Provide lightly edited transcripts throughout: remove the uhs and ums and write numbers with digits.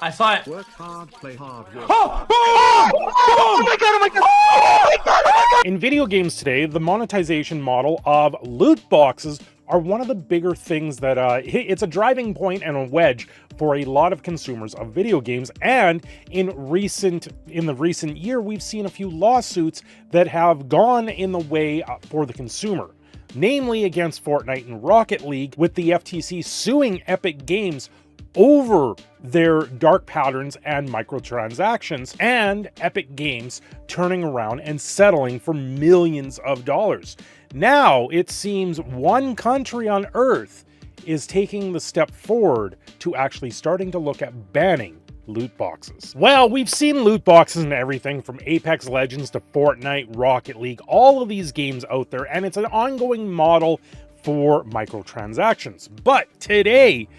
I saw it. Work hard, play hard, work Oh! hard. Oh my god, oh my god! Oh my god! Oh my god! In video games today, the monetization model of loot boxes are one of the bigger things that it's a driving point and a wedge for a lot of consumers of video games. And in the recent year, we've seen a few lawsuits that have gone in the way for the consumer, namely against Fortnite and Rocket League, with the FTC suing Epic Games over their dark patterns and microtransactions, and Epic Games turning around and settling for millions of dollars. Now, it seems one country on Earth is taking the step forward to actually starting to look at banning loot boxes. Well, we've seen loot boxes and everything from Apex Legends to Fortnite, Rocket League, all of these games out there, and it's an ongoing model for microtransactions. But today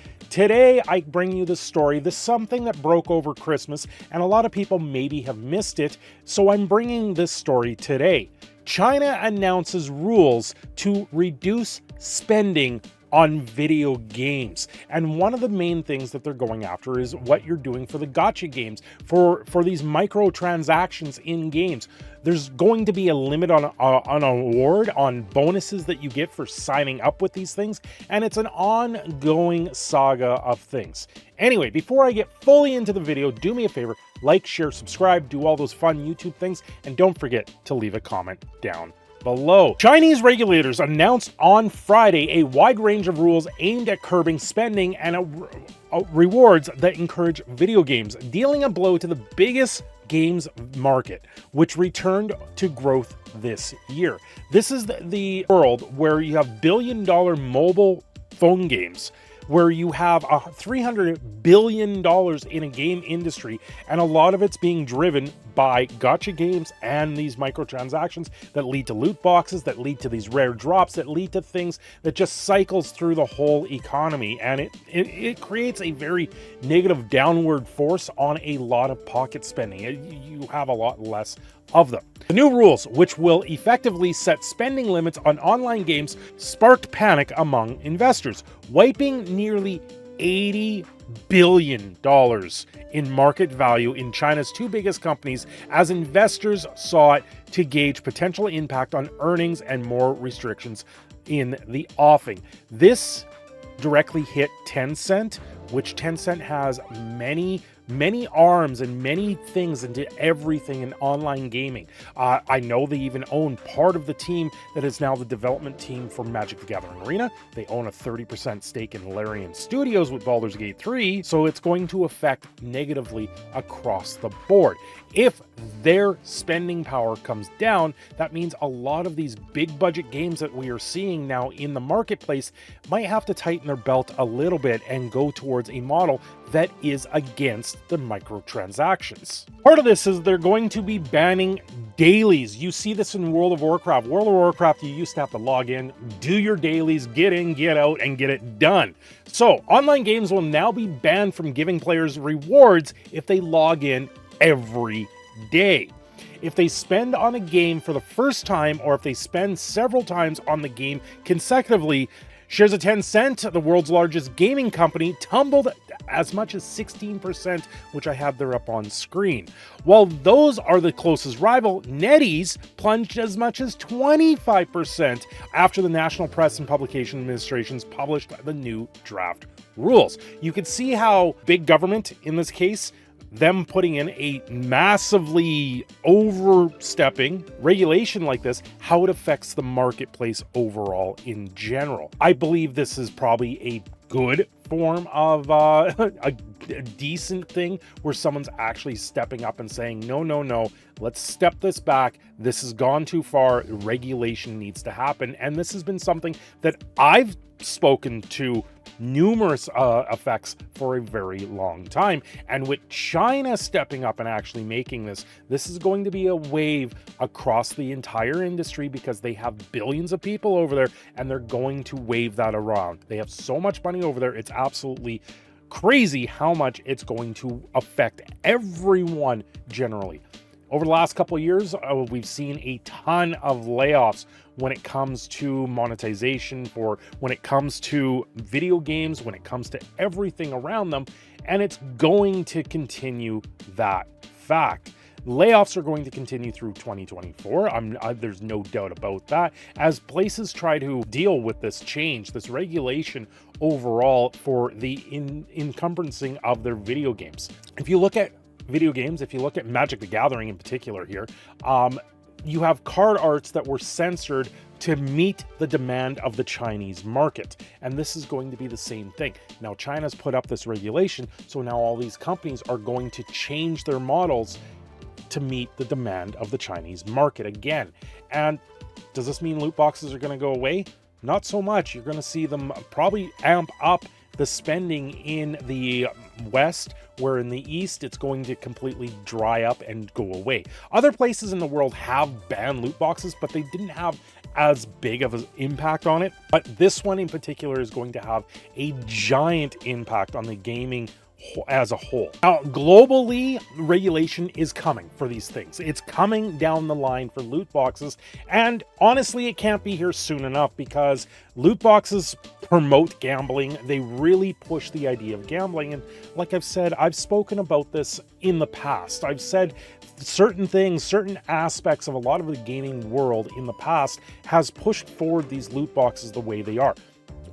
I bring you the story. This is something that broke over Christmas, and a lot of people maybe have missed it, so I'm bringing this story today. China announces rules to reduce spending on video games. And one of the main things that they're going after is what you're doing for the gacha games, for these microtransactions in games. There's going to be a limit on an award, on bonuses that you get for signing up with these things, and it's an ongoing saga of things. Anyway, before I get fully into the video, do me a favor, like, share, subscribe, do all those fun YouTube things, and don't forget to leave a comment down below. Chinese regulators announced on Friday a wide range of rules aimed at curbing spending and rewards that encourage video games, dealing a blow to the biggest games market, which returned to growth this year. This is the world where you have billion-dollar mobile phone games, where you have $300 billion in a game industry, and a lot of it's being driven by gacha games and these microtransactions that lead to loot boxes, that lead to these rare drops, that lead to things that just cycles through the whole economy, and it creates a very negative downward force on a lot of pocket spending. You have a lot less of them. The new rules, which will effectively set spending limits on online games, sparked panic among investors, wiping nearly $80 billion in market value in China's two biggest companies as investors sought to gauge potential impact on earnings and more restrictions in the offing. This directly hit Tencent, which Tencent has many arms and many things into everything in online gaming. I know they even own part of the team that is now the development team for Magic the Gathering Arena. They own a 30% stake in Larian Studios with Baldur's Gate 3, so it's going to affect negatively across the board. If their spending power comes down, that means a lot of these big budget games that we are seeing now in the marketplace might have to tighten their belt a little bit and go towards a model that is against the microtransactions. Part of this is they're going to be banning dailies. You see this in World of Warcraft. World of Warcraft, you used to have to log in, do your dailies, get in, get out, and get it done. So online games will now be banned from giving players rewards if they log in every day. If they spend on a game for the first time, or if they spend several times on the game consecutively, shares of Tencent, the world's largest gaming company, tumbled as much as 16%, which I have there up on screen. While those are the closest rival, NetEase plunged as much as 25% after the National Press and Publication Administrations published the new draft rules. You can see how big government, in this case, them putting in a massively overstepping regulation like this, how it affects the marketplace overall in general. I believe this is probably a good form of a decent thing where someone's actually stepping up and saying, no, let's step this back. This has gone too far. Regulation needs to happen. And this has been something that I've spoken to numerous effects for a very long time. And with China stepping up and actually making this is going to be a wave across the entire industry, because they have billions of people over there and they're going to wave that around. They have so much money over there. It's absolutely crazy how much it's going to affect everyone generally. Over the last couple of years, we've seen a ton of layoffs when it comes to monetization, when it comes to video games, when it comes to everything around them, and it's going to continue that fact. Layoffs are going to continue through 2024. There's no doubt about that, as places try to deal with this change, this regulation overall for the encumbrances of their video games. If you look at video games, if you look at Magic the Gathering in particular here, you have card arts that were censored to meet the demand of the Chinese market. And this is going to be the same thing. Now, China's put up this regulation, so now all these companies are going to change their models to meet the demand of the Chinese market again. And does this mean loot boxes are going to go away? Not so much. You're going to see them probably amp up the spending in the West, where in the East it's going to completely dry up and go away. Other places in the world have banned loot boxes, but they didn't have as big of an impact on it. But this one in particular is going to have a giant impact on the gaming as a whole. Now, globally, regulation is coming for these things. It's coming down the line for loot boxes, and honestly, it can't be here soon enough, because loot boxes promote gambling. They really push the idea of gambling, and like I've said, I've spoken about this in the past. I've said certain things, certain aspects of a lot of the gaming world in the past has pushed forward these loot boxes the way they are.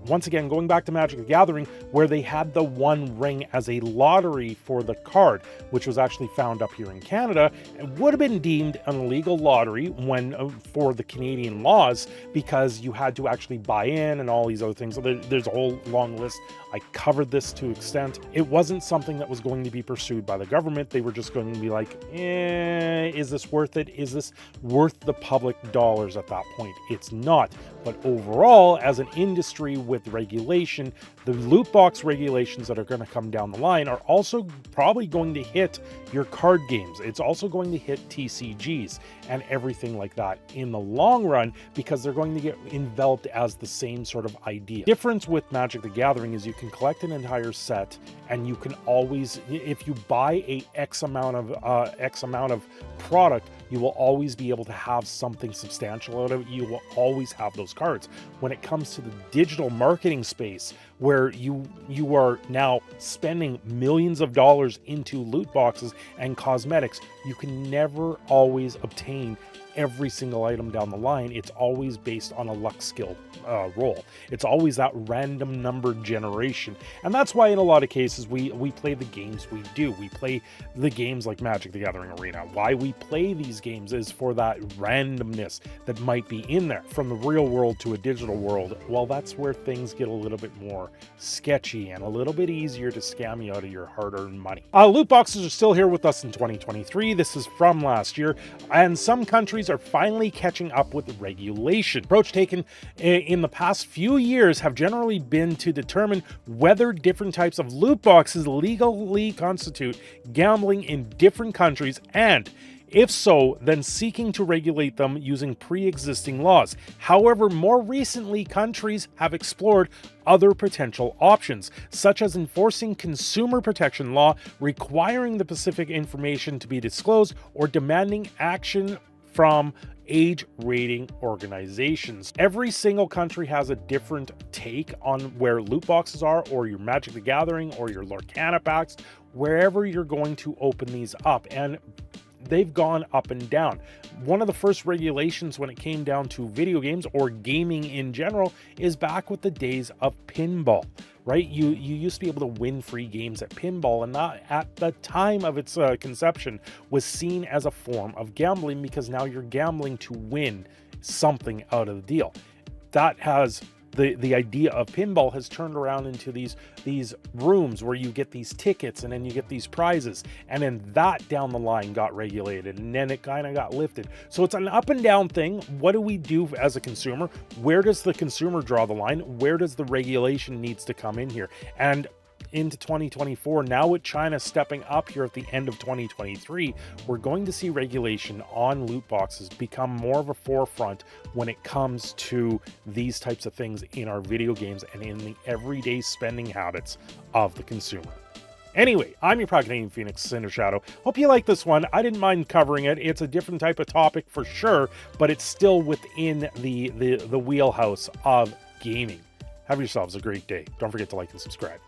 Once again, going back to Magic the Gathering, where they had the One Ring as a lottery for the card, which was actually found up here in Canada, it would have been deemed an illegal lottery when for the Canadian laws, because you had to actually buy in and all these other things. So there's a whole long list. I covered this to extent. It wasn't something that was going to be pursued by the government. They were just going to be like, is this worth it? Is this worth the public dollars at that point? It's not. But overall, as an industry with regulation, the loot box regulations that are going to come down the line are also probably going to hit your card games. It's also going to hit TCGs and everything like that in the long run, because they're going to get enveloped as the same sort of idea. Difference with Magic the Gathering is you can collect an entire set, and you can always, if you buy a X amount of product, you will always be able to have something substantial out of it. You will always have those cards. When it comes to the digital marketing space, where you are now spending millions of dollars into loot boxes and cosmetics, you can never always obtain every single item down the line. It's always based on a luck skill roll. It's always that random number generation. And that's why in a lot of cases we play the games we do. We play the games like Magic the Gathering Arena. Why we play these games is for that randomness that might be in there. From the real world to a digital world, well, that's where things get a little bit more sketchy and a little bit easier to scam you out of your hard-earned money. Loot boxes are still here with us in 2023. This is from last year, and some countries are finally catching up with regulation. Approach taken in the past few years have generally been to determine whether different types of loot boxes legally constitute gambling in different countries, and if so, then seeking to regulate them using pre-existing laws. However, more recently, countries have explored other potential options, such as enforcing consumer protection law, requiring the specific information to be disclosed, or demanding action from age rating organizations. Every single country has a different take on where loot boxes are, or your Magic the Gathering, or your Lorcana packs, wherever you're going to open these up. And they've gone up and down. One of the first regulations when it came down to video games or gaming in general is back with the days of pinball, right? You used to be able to win free games at pinball, and that at the time of its conception was seen as a form of gambling, because now you're gambling to win something out of the deal. That has the idea of pinball has turned around into these rooms where you get these tickets and then you get these prizes, and then that down the line got regulated, and then it kind of got lifted. So it's an up and down thing. What do we do as a consumer? Where does the consumer draw the line? Where does the regulation needs to come in here? And into 2024, now with China stepping up here at the end of 2023, we're going to see regulation on loot boxes become more of a forefront when it comes to these types of things in our video games and in the everyday spending habits of the consumer. Anyway, I'm your Proud Canadian Phoenix, Cindershadow. Hope you like this one. I didn't mind covering it. It's a different type of topic for sure, but it's still within the wheelhouse of gaming. Have yourselves a great day. Don't forget to like and subscribe.